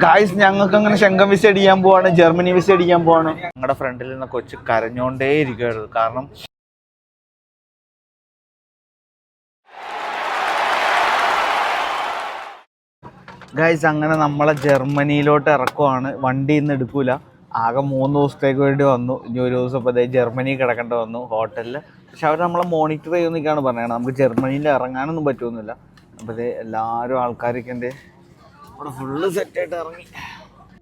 Guys ഞങ്ങൾക്ക് അങ്ങനെ ശങ്കം visa അടിക്കാൻ പോവാണ്, ജർമ്മനി വിസ അടിക്കാൻ പോവാണ്. ഞങ്ങളുടെ ഫ്രണ്ടിൽ നിന്ന് കൊച്ചു കരഞ്ഞോണ്ടേ ഇരിക്കുകയായിരുന്നു. കാരണം ഗായ്സ് അങ്ങനെ നമ്മളെ ജർമ്മനിയിലോട്ട് ഇറക്കുവാണ്. വണ്ടിയിൽ നിന്ന് എടുക്കൂല. ആകെ 3 ദിവസത്തേക്ക് വേണ്ടി വന്നു. ഇനി ഒരു ദിവസം ഇപ്പോൾ ജർമ്മനി കിടക്കേണ്ടി വന്നു ഹോട്ടലിൽ. പക്ഷെ അവർ നമ്മളെ മോണിറ്റർ ചെയ്യുന്നൊക്കെയാണ് പറയുന്നത്. നമുക്ക് ജർമ്മനിയിൽ ഇറങ്ങാനൊന്നും പറ്റുമെന്നില്ല. അപ്പോൾ എല്ലാവരും ആൾക്കാരൊക്കെ എൻ്റെ അവിടെ ഫുള്ള് സെറ്റായിട്ട് ഇറങ്ങി.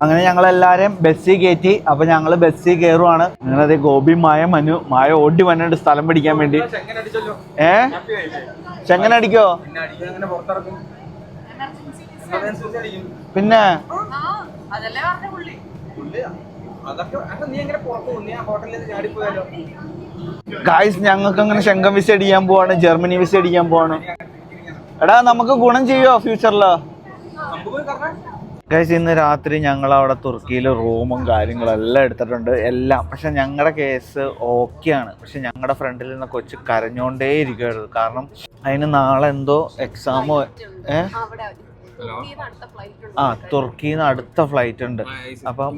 അങ്ങനെ ഞങ്ങളെല്ലാവരെയും ബസ്സിൽ കയറ്റി. അപ്പോൾ ഞങ്ങൾ ബസ്സിൽ കയറുവാണ്. നിങ്ങളത് ഗോപി, മായ ഓടി വന്നിട്ട് സ്ഥലം പിടിക്കാൻ വേണ്ടി. ചെങ്ങനെ അടിക്കോ? പിന്നെ ഗായ്സ് ഞങ്ങൾക്ക് അങ്ങനെ ശങ്കം വിസ അടിക്കാൻ പോവാണ്, ജർമ്മനി വിസ അടിക്കാൻ പോവാണ്. എടാ നമുക്ക് ഗുണം ചെയ്യോ ഫ്യൂച്ചറില്? ഗായ്സ് ഇന്ന് രാത്രി ഞങ്ങൾ അവിടെ തുർക്കിയിൽ റൂമും കാര്യങ്ങളെല്ലാം എടുത്തിട്ടുണ്ട് എല്ലാം. പക്ഷെ ഞങ്ങളുടെ കേസ് ഓക്കെയാണ്. പക്ഷെ ഞങ്ങളുടെ ഫ്രണ്ടിൽ നിന്ന് കൊച്ചു കരഞ്ഞോണ്ടേ ഇരിക്കുമായിരുന്നു. കാരണം അതിന് നാളെ എന്തോ എക്സാമോ തുർക്കിയിൽ നിന്ന് അടുത്ത ഫ്ലൈറ്റ് ഉണ്ട്. അപ്പം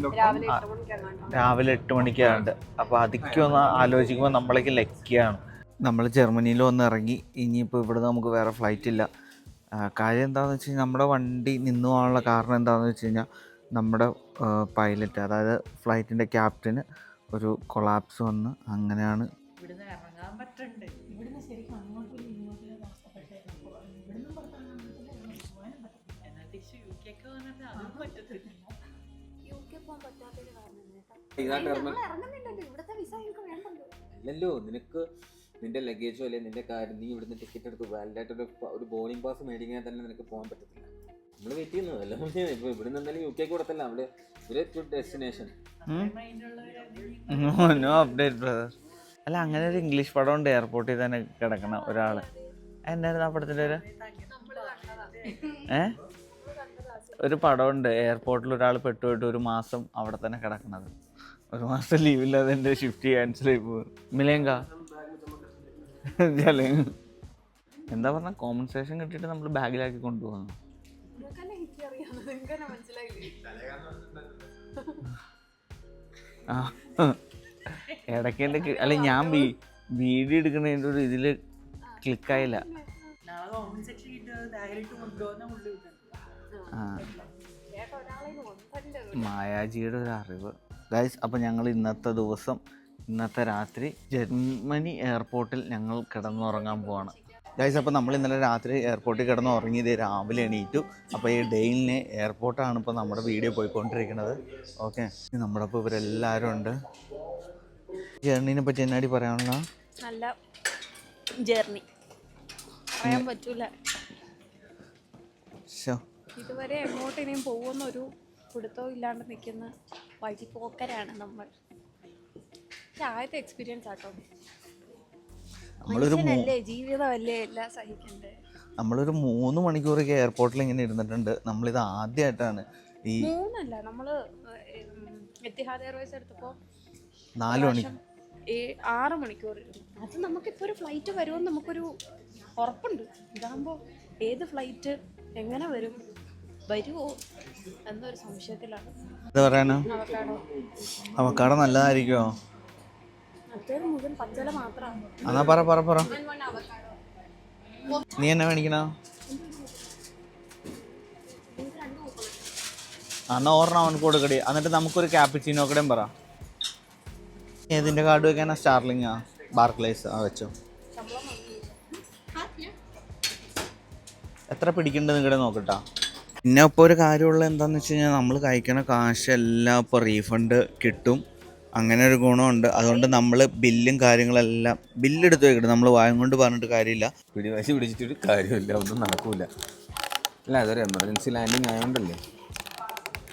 രാവിലെ 8 മണിക്കാണ്ട്. അപ്പോൾ അതൊക്കെ ഒന്ന് ആലോചിക്കുമ്പോൾ നമ്മളേക്ക് ലക്കിയാണ്. നമ്മൾ ജർമ്മനിയിൽ വന്ന് ഇറങ്ങി. ഇനിയിപ്പോൾ ഇവിടെ നമുക്ക് വേറെ ഫ്ലൈറ്റ് ഇല്ല. കാര്യം എന്താണെന്ന് വെച്ച് കഴിഞ്ഞാൽ നമ്മുടെ വണ്ടി നിന്നു പോകാനുള്ള കാരണം എന്താണെന്ന് വെച്ച് കഴിഞ്ഞാൽ നമ്മുടെ പൈലറ്റ്, അതായത് ഫ്ലൈറ്റിൻ്റെ ക്യാപ്റ്റന് ഒരു കൊളാപ്സ് വന്ന് അങ്ങനെയാണ്. അല്ലല്ലോ, നിനക്ക് നിന്റെ ലഗേജോ അല്ലെ നിന്റെ കാര്യം, നീ ഇവിടുന്ന് ടിക്കറ്റ് എടുത്ത് വാലിഡായിട്ട് ഒരു ബോർഡിംഗ് പാസ് മേടിക്കാൻ തന്നെ നിനക്ക് പോകാൻ പറ്റത്തില്ല. നമ്മൾ വെയിറ്റ് ചെയ്യുന്നതല്ല. ഇപ്പൊ ഇവിടെ നിന്നാലും UK കൂടത്തല്ല അവിടെ ഡെസ്റ്റിനേഷൻ. No update brother. അല്ല, അങ്ങനെ ഒരു ഇംഗ്ലീഷ് പടം ഉണ്ട് എയർപോർട്ടിൽ തന്നെ കിടക്കണം ഒരാള്. എന്നായിരുന്നു ആ പടത്തിൻ്റെ ഒരു പടമുണ്ട്, എയർപോർട്ടിൽ ഒരാൾ പെട്ടുപോയിട്ട് 1 മാസം അവിടെ തന്നെ കിടക്കണത്. 1 മാസം ലീവില്ലാതെ എൻ്റെ ഷിഫ്റ്റ് ക്യാൻസൽ ആയി പോകും. മിലേങ്ക എന്താ പറഞ്ഞ കോമ്പൻസേഷൻ കിട്ടിയിട്ട് നമ്മൾ ബാഗിലാക്കി കൊണ്ടുപോകുന്നു. ആ ഇടയ്ക്ക് എൻ്റെ അല്ല ഞാൻ വീഡിയോ എടുക്കുന്നതിൻ്റെ ഒരു ഇതിൽ ക്ലിക്കായില്ല. മായാജിയുടെ ഒരു അറിവ് ഗൈസ്. അപ്പോൾ ഞങ്ങൾ ഇന്നത്തെ രാത്രി ജർമ്മനി എയർപോർട്ടിൽ ഞങ്ങൾ കിടന്നുറങ്ങാൻ പോവാണ് ഗൈസ്. അപ്പോൾ നമ്മൾ ഇന്നലെ രാത്രി എയർപോർട്ടിൽ കിടന്നുറങ്ങിയത് രാവിലെ എണീറ്റു. അപ്പോൾ ഈ ഡെയിലിനെ എയർപോർട്ടാണ് ഇപ്പോൾ നമ്മുടെ വീഡിയോ പോയിക്കൊണ്ടിരിക്കുന്നത്. ഓക്കെ, നമ്മുടെ ഇപ്പോൾ ഇവരെല്ലാവരും ഉണ്ട്. ജേർണീനെ പറ്റി എന്നാടി പറയാനുള്ള? നല്ല ജേർണി പറയാൻ പറ്റൂല. ഇതുവരെ എങ്ങോട്ട് ഇനിയും പോകുന്നൊരു പിടുത്തവും ഇല്ലാണ്ട് നിൽക്കുന്ന വഴിപോക്കരാണ് നമ്മൾ. ആദ്യത്തെ എക്സ്പീരിയൻസ് ആട്ടോ. മനുഷ്യനല്ലേ, ജീവിതമല്ലേ, എല്ലാം സഹിക്കണ്ടേ. നമ്മളൊരു 3 മണിക്കൂറൊക്കെ എയർപോർട്ടിൽ ഇങ്ങനെ ഇരുന്നിട്ടുണ്ട്. നമ്മളിത് ആദ്യമായിട്ടാണ്. ഈ 3 നമ്മള് എത്തിഹാദ് എയർവേസ് എടുത്തപ്പോൾ 4 മണി 6 മണിക്കൂർ ഇരുന്നു. അത് നമുക്കിപ്പോൾ ഒരു ഫ്ലൈറ്റ് വരുമെന്ന് നമുക്കൊരു ഉറപ്പുണ്ട്. ഇതാകുമ്പോൾ ഏത് ഫ്ലൈറ്റ് എങ്ങനെ വരുമോ എന്നൊരു സംശയത്തിലാണ്. എന്താ പറയാനോ? അവക്കാടോ നല്ലതായിരിക്കുമോ? മറ്റേത് മുഴുവൻ പച്ചല മാത്രമാണ്. എന്നാ പറ നീ എന്നാ മേടിക്കണോ? എന്നാ ഓർണം അവനക്ക് കൊടുക്കടി. എന്നിട്ട് നമുക്കൊരു ക്യാപ്പിച്ചിനോ കൂടെയും പറ. ഏതിൻ്റെ കാർഡ് വെക്കാനാ? സ്റ്റാർലിങ്ങാ, ബാർക്ലേസ്? വെച്ചോ. എത്ര പിടിക്കേണ്ടത് നിങ്ങളുടെ നോക്കട്ടാ. പിന്നെ ഇപ്പോൾ ഒരു കാര്യമുള്ളത് എന്താണെന്ന് വെച്ച് കഴിഞ്ഞാൽ നമ്മൾ കഴിക്കണ കാശെല്ലാം ഇപ്പോൾ റീഫണ്ട് കിട്ടും. അങ്ങനെ ഒരു ഗുണമുണ്ട്. അതുകൊണ്ട് നമ്മൾ ബില്ലും കാര്യങ്ങളെല്ലാം ബില്ലെടുത്ത് വെക്കണം. നമ്മൾ വായം കൊണ്ട് പറഞ്ഞിട്ട് കാര്യമില്ല, പിടിവാശി പിടിച്ചിട്ടൊരു കാര്യമില്ല, ഒന്നും നടക്കൂല. അല്ല, അതൊരു എമർജൻസി ലാൻഡിങ് ആയതുകൊണ്ടല്ലേ,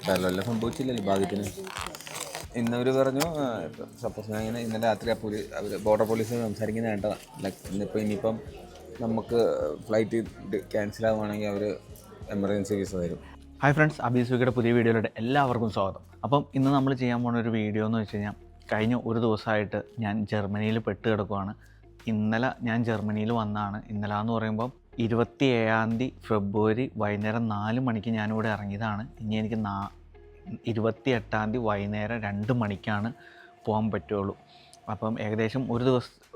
വല്ലതും സംഭവിച്ചില്ലല്ലോ ഭാഗ്യത്തിന്. ഇന്നവർ പറഞ്ഞു, സപ്പോസ് ഞാൻ ഇന്നലെ രാത്രി അവർ ബോർഡർ പോലീസ് സംസാരിക്കുന്നത് കേട്ടതാണ്. ഇനിയിപ്പം നമുക്ക് ഫ്ലൈറ്റ് ക്യാൻസൽ ആവുകയാണെങ്കിൽ അവർ എമർജൻസി വിസ തരും. ഹായ് ഫ്രണ്ട്സ്, അബീസ്വിക്കയുടെ പുതിയ വീഡിയോയിലൂടെ എല്ലാവർക്കും സ്വാഗതം. അപ്പം ഇന്ന് നമ്മൾ ചെയ്യാൻ പോകുന്ന ഒരു വീഡിയോ എന്ന് വെച്ച് കഴിഞ്ഞാൽ, കഴിഞ്ഞ ഒരു ദിവസമായിട്ട് ഞാൻ ജർമ്മനിയിൽ പെട്ട് കിടക്കുവാണ്. ഇന്നലെ ഞാൻ ജർമ്മനിയിൽ വന്നതാണ്. ഇന്നലെ എന്ന് പറയുമ്പം 27 ഫെബ്രുവരി വൈകുന്നേരം 4 മണിക്ക് ഞാനിവിടെ ഇറങ്ങിയതാണ്. ഇനി എനിക്ക് 28 വൈകുന്നേരം 2 മണിക്കാണ് പോകാൻ പറ്റുള്ളൂ. അപ്പം ഏകദേശം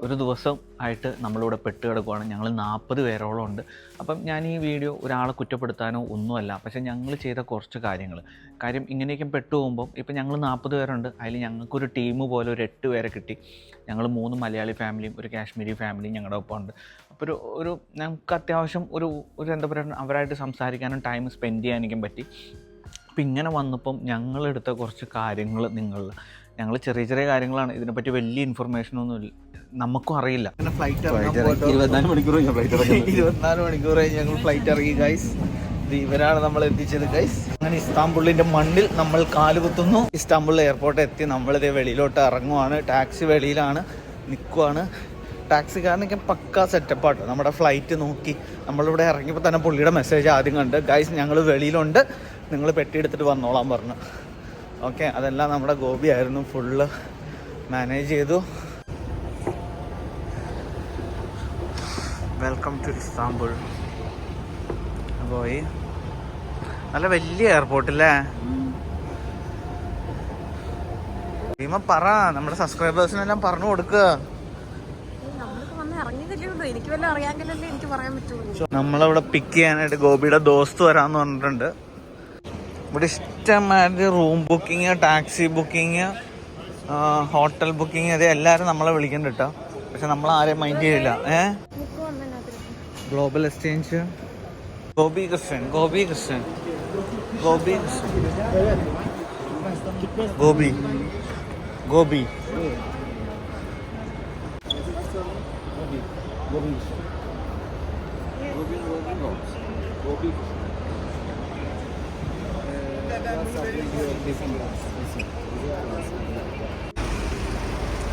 ഒരു ദിവസം ആയിട്ട് നമ്മളിവിടെ പെട്ട് കിടക്കുവാണ്. ഞങ്ങൾ 40 പേരോളം ഉണ്ട്. അപ്പം ഞാൻ ഈ വീഡിയോ ഒരാളെ കുറ്റപ്പെടുത്താനോ ഒന്നുമല്ല, പക്ഷേ ഞങ്ങൾ ചെയ്ത കുറച്ച് കാര്യം ഇങ്ങനെയൊക്കെ പെട്ടു പോകുമ്പം ഇപ്പം ഞങ്ങൾ 40 പേരുണ്ട്. അതിൽ ഞങ്ങൾക്കൊരു ടീം പോലെ ഒരു 8 പേരെ കിട്ടി. ഞങ്ങൾ 3 മലയാളി ഫാമിലിയും ഒരു കാശ്മീരി ഫാമിലിയും ഞങ്ങളുടെ ഒപ്പം ഉണ്ട്. അപ്പോൾ ഒരു ഞങ്ങൾക്ക് അത്യാവശ്യം ഒരു എന്താ പറയുക, അവരായിട്ട് സംസാരിക്കാനും ടൈം സ്പെൻഡ് ചെയ്യാനൊക്കെ പറ്റി. അപ്പം ഇങ്ങനെ വന്നപ്പം ഞങ്ങളെടുത്ത കുറച്ച് കാര്യങ്ങൾ ഞങ്ങൾ ചെറിയ കാര്യങ്ങളാണ്. ഇതിനെപ്പറ്റി വലിയ ഇൻഫർമേഷനൊന്നും നമുക്കും അറിയില്ല. ഫ്ലൈറ്റ് 24 മണിക്കൂർ കഴിഞ്ഞ ഫ്ലൈറ്റ് 24 മണിക്കൂർ കഴിഞ്ഞ് ഞങ്ങൾ ഫ്ലൈറ്റ് ഇറങ്ങി ഗൈസ്. ഇവരാണ് നമ്മൾ എത്തിച്ചത് ഗൈസ്. അങ്ങനെ ഇസ്താംബുളിൻ്റെ മണ്ണിൽ നമ്മൾ കാലുകുത്തുന്നു. ഇസ്താംബുൾ എയർപോർട്ട് എത്തി നമ്മളിതേ വെളിയിലോട്ട് ഇറങ്ങുവാണ്. ടാക്സി വെളിയിലാണ് നിൽക്കുവാണ്. ടാക്സിക്കാരനൊക്കെ പക്കാ സെറ്റപ്പാട്ടോ. നമ്മുടെ ഫ്ലൈറ്റ് നോക്കി നമ്മളിവിടെ ഇറങ്ങിയപ്പോൾ തന്നെ പുള്ളിയുടെ മെസ്സേജ് ആദ്യം കണ്ട്, ഗൈസ് ഞങ്ങൾ വെളിയിലുണ്ട്, നിങ്ങൾ പെട്ടി എടുത്തിട്ട് വന്നോളാൻ പറഞ്ഞു. ഓക്കെ, അതെല്ലാം നമ്മുടെ ഗോപി ആയിരുന്നു ഫുള്ള് മാനേജ് ചെയ്തു. Welcome to Istanbul. പോയി നല്ല വലിയ എയർപോർട്ടില്ലേ? ഭീമ പറ, നമ്മുടെ സബ്സ്ക്രൈബേഴ്സിനെല്ലാം പറഞ്ഞു കൊടുക്കുക. നമ്മളവിടെ പിക്ക് ചെയ്യാനായിട്ട് ഗോപിയുടെ ദോസ്ത് വരാമെന്ന് പറഞ്ഞിട്ടുണ്ട്. ഇവിടെ ഇഷ്ടമായിട്ട് room booking, taxi booking, hotel booking, അത് എല്ലാവരും നമ്മളെ വിളിക്കണ്ട കേട്ടോ. പക്ഷെ നമ്മൾ ആരെയും മൈൻഡ് ചെയ്തില്ല. Global exchange, Gopi Krishnan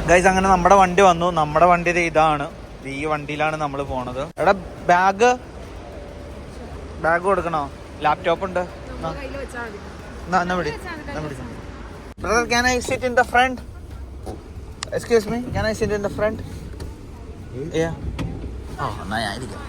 guys. അങ്ങനെ നമ്മുടെ വണ്ടി വന്നു. നമ്മുടെ വണ്ടി ഇതാണ്. ഈ വണ്ടിയിലാണ് നമ്മൾ പോണത്. എടാ ബാഗ് കൊടുക്കണോ? ലാപ്ടോപ്പ് ഉണ്ട്. Brother, can I sit in the front? Excuse me, can I sit in the front? Yeah. Oh, നന്നായിരിക്കും.